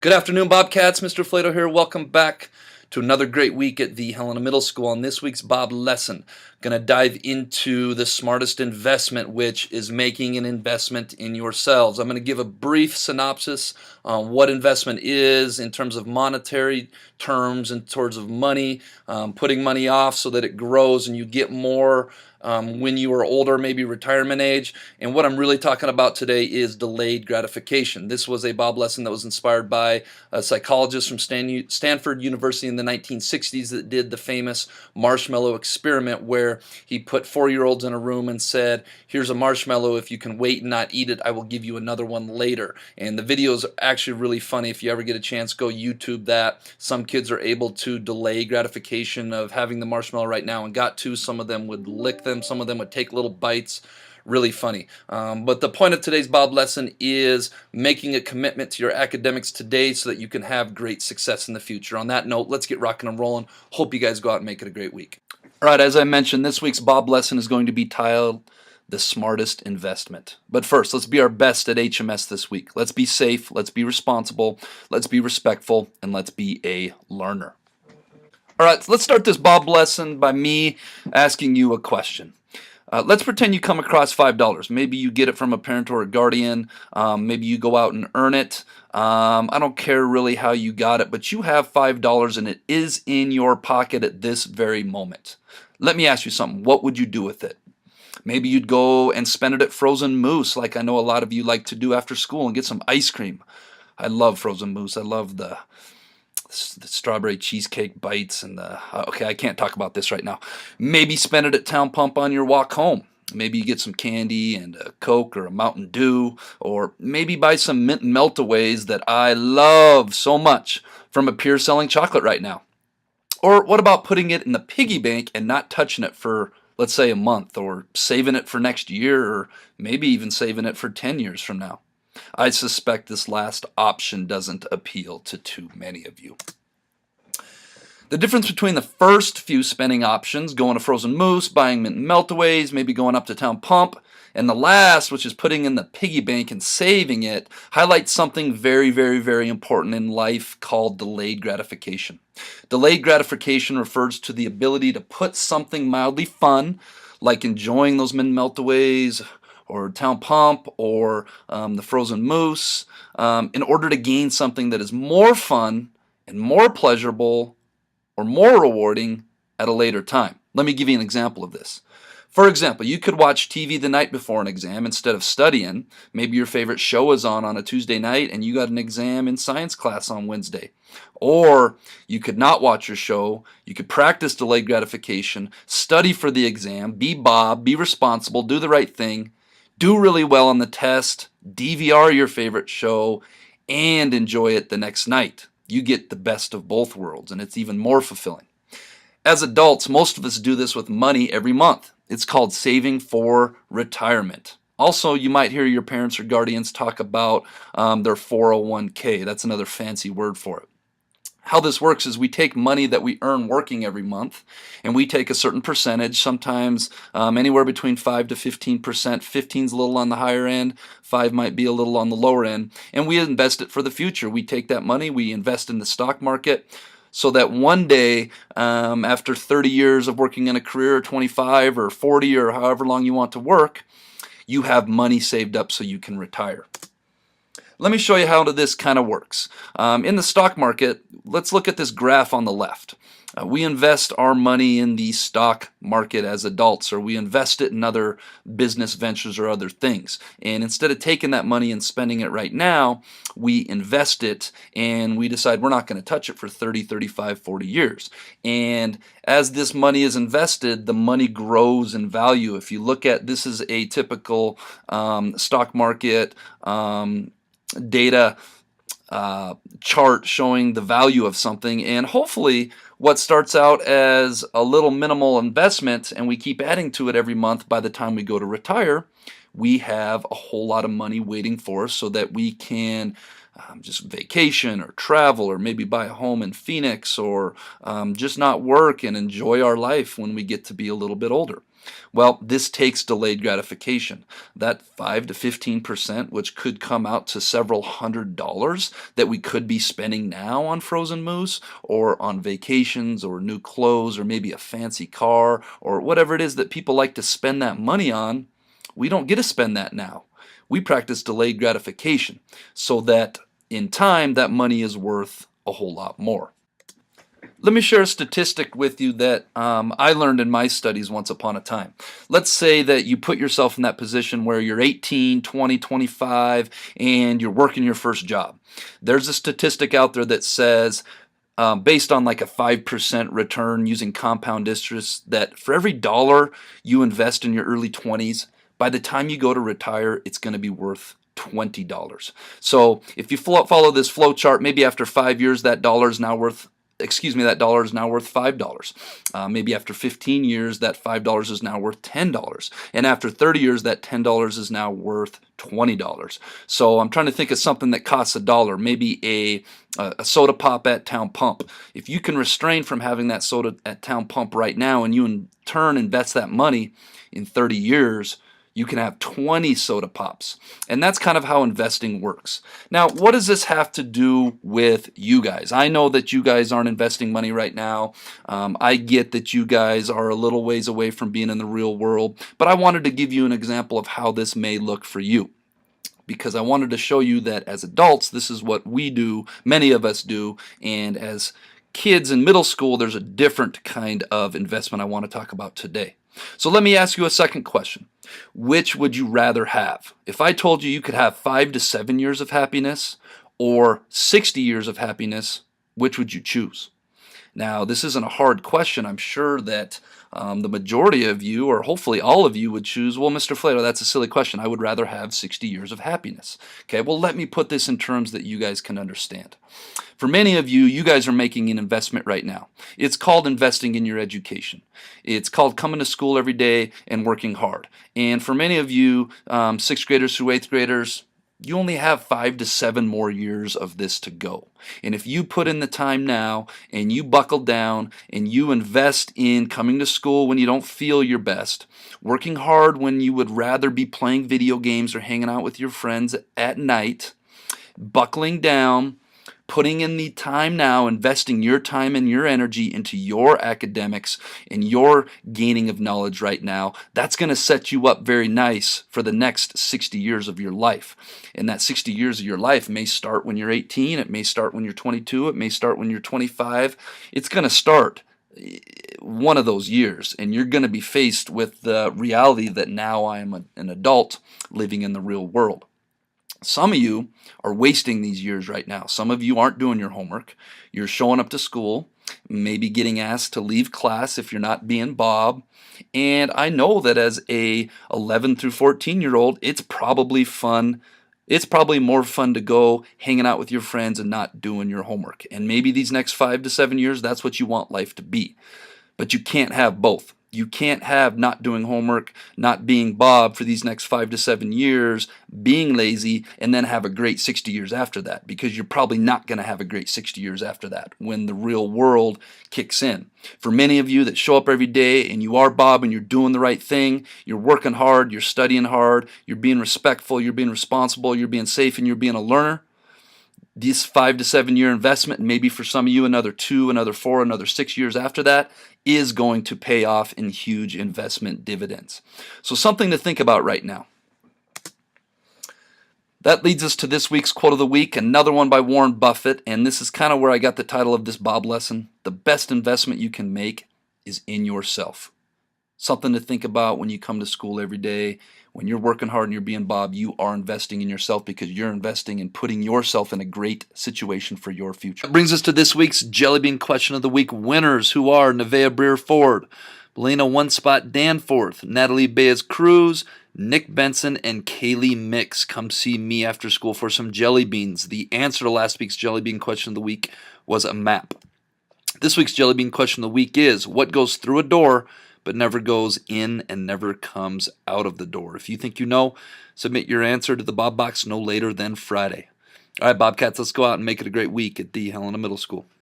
Good afternoon, Bobcats. Mr. Flato here. Welcome back to another great week at the Helena Middle School. On this week's B.O.B Lesson, going to dive into the smartest investment, which is making an investment in yourselves. I'm going to give a brief synopsis on what investment is in terms of monetary terms, in terms of money, putting money off so that it grows and you get more when you are older, maybe retirement age. And what I'm really talking about today is delayed gratification. This was a B.O.B lesson that was inspired by a psychologist from Stanford University in the 1960s that did the famous marshmallow experiment, where he put 4-year-olds in a room and said, here's a marshmallow. If you can wait and not eat it, I will give you another one later. And the video is actually really funny. If you ever get a chance, go YouTube that. Some kids are able to delay gratification of having the marshmallow right now and got to. Some of them would lick them. Some of them would take little bites. Really funny. But the point of today's B.O.B lesson is making a commitment to your academics today so that you can have great success in the future. On that note, let's get rocking and rolling. Hope you guys go out and make it a great week. All right, as I mentioned, this week's B.O.B lesson is going to be titled The Smartest Investment. But first, let's be our best at HMS this week. Let's be safe, let's be responsible, let's be respectful, and let's be a learner. All right, so let's start this B.O.B lesson by me asking you a question. Let's pretend you come across $5. Maybe you get it from a parent or a guardian. Maybe you go out and earn it. I don't care really how you got it, but you have $5 and it is in your pocket at this very moment. Let me ask you something. What would you do with it? Maybe you'd go and spend it at Frozen Moose, like I know a lot of you like to do after school, and get some ice cream. I love Frozen Moose. I love the strawberry cheesecake bites and okay, I can't talk about this right now. Maybe spend it at Town Pump on your walk home. Maybe you get some candy and a Coke or a Mountain Dew, or maybe buy some mint and meltaways that I love so much from a Pier selling chocolate right now. Or what about putting it in the piggy bank and not touching it for, let's say, a month, or saving it for next year, or maybe even saving it for 10 years from now? I suspect this last option doesn't appeal to too many of you. The difference between the first few spending options, going to Frozen Moose, buying mint and meltaways, maybe going up to Town Pump, and the last, which is putting in the piggy bank and saving it, highlights something very, very, very important in life called delayed gratification. Delayed gratification refers to the ability to put something mildly fun, like enjoying those mint and meltaways, or Town Pump, or the Frozen Moose, in order to gain something that is more fun and more pleasurable or more rewarding at a later time. Let me give you an example of this. For example, you could watch TV the night before an exam instead of studying. Maybe your favorite show is on a Tuesday night and you got an exam in science class on Wednesday. Or you could not watch your show. You could practice delayed gratification, study for the exam, be Bob, be responsible, do the right thing, do really well on the test, DVR your favorite show, and enjoy it the next night. You get the best of both worlds, and it's even more fulfilling. As adults, most of us do this with money every month. It's called saving for retirement. Also, you might hear your parents or guardians talk about their 401k. That's another fancy word for it. How this works is we take money that we earn working every month, and we take a certain percentage, sometimes anywhere between 5 to 15%. 15 is a little on the higher end, 5 might be a little on the lower end, and we invest it for the future. We take that money, we invest in the stock market, so that one day, after 30 years of working in a career, or 25 or 40 or however long you want to work, you have money saved up so you can retire. Let me show you how this kind of works. In the stock market, let's look at this graph on the left. We invest our money in the stock market as adults, or we invest it in other business ventures or other things. And instead of taking that money and spending it right now, we invest it and we decide we're not going to touch it for 30, 35, 40 years. And as this money is invested, the money grows in value. If you look at, this is a typical stock market data chart showing the value of something, and hopefully what starts out as a little minimal investment and we keep adding to it every month, by the time we go to retire, we have a whole lot of money waiting for us so that we can just vacation or travel, or maybe buy a home in Phoenix, or just not work and enjoy our life when we get to be a little bit older. Well, this takes delayed gratification. That 5 to 15%, which could come out to several $100s that we could be spending now on frozen moose or on vacations or new clothes or maybe a fancy car or whatever it is that people like to spend that money on, we don't get to spend that now. We practice delayed gratification so that in time that money is worth a whole lot more. Let me share a statistic with you that I learned in my studies once upon a time. Let's say that you put yourself in that position where you're 18, 20, 25, and you're working your first job. There's a statistic out there that says, based on like a 5% return using compound interest, that for every dollar you invest in your early 20s, by the time you go to retire, it's going to be worth $20. So if you follow this flow chart, maybe after 5 years, that dollar is now worth $5. Maybe after 15 years, that $5 is now worth $10. And after 30 years, that $10 is now worth $20. So I'm trying to think of something that costs $1. Maybe a soda pop at Town Pump. If you can restrain from having that soda at Town Pump right now, and you in turn invest that money in 30 years, you can have 20 soda pops. And that's kind of how investing works. Now, what does this have to do with you guys? I know that you guys aren't investing money right now. I get that you guys are a little ways away from being in the real world, but I wanted to give you an example of how this may look for you, because I wanted to show you that as adults, this is what we do, many of us do, and as kids in middle school, there's a different kind of investment I want to talk about today. So let me ask you a second question. Which would you rather have? If I told you you could have 5 to 7 years of happiness or 60 years of happiness, which would you choose? Now, this isn't a hard question. I'm sure that the majority of you, or hopefully all of you, would choose, well, Mr. Flato, that's a silly question. I would rather have 60 years of happiness. Okay, well, let me put this in terms that you guys can understand. For many of you, you guys are making an investment right now. It's called investing in your education. It's called coming to school every day and working hard. And for many of you, 6th graders through 8th graders, you only have 5 to 7 more years of this to go. And if you put in the time now and you buckle down and you invest in coming to school when you don't feel your best, working hard when you would rather be playing video games or hanging out with your friends at night, buckling down, putting in the time now, investing your time and your energy into your academics and your gaining of knowledge right now, that's going to set you up very nice for the next 60 years of your life. And that 60 years of your life may start when you're 18, it may start when you're 22, it may start when you're 25. It's going to start one of those years, and you're going to be faced with the reality that now I am an adult living in the real world. Some of you are wasting these years right now. Some of you aren't doing your homework. You're showing up to school, maybe getting asked to leave class if you're not being Bob. And I know that as a 11 through 14-year-old, it's probably fun. It's probably more fun to go hanging out with your friends and not doing your homework. And maybe these next 5 to 7 years, that's what you want life to be. But you can't have both. You can't have not doing homework, not being Bob for these next 5 to 7 years, being lazy, and then have a great 60 years after that, because you're probably not going to have a great 60 years after that when the real world kicks in. For many of you that show up every day and you are Bob and you're doing the right thing, you're working hard, you're studying hard, you're being respectful, you're being responsible, you're being safe, and you're being a learner, this 5 to 7 year investment, and maybe for some of you another 2, another 4, another 6 years after that, is going to pay off in huge investment dividends. So something to think about right now. That leads us to this week's quote of the week, another one by Warren Buffett, and this is kind of where I got the title of this B.O.B lesson. The best investment you can make is in yourself. Something to think about when you come to school every day. When you're working hard and you're being Bob, you are investing in yourself, because you're investing in putting yourself in a great situation for your future. That brings us to this week's Jellybean Question of the Week winners, who are Nevaeh Breer Ford, Belena One Spot Danforth, Natalie Baez Cruz, Nick Benson, and Kaylee Mix. Come see me after school for some jelly beans. The answer to last week's Jellybean Question of the Week was a map. This week's Jellybean Question of the Week is, what goes through a door but never goes in and never comes out of the door? If you think you know, submit your answer to the Bob Box no later than Friday. All right, Bobcats, let's go out and make it a great week at the Helena Middle School.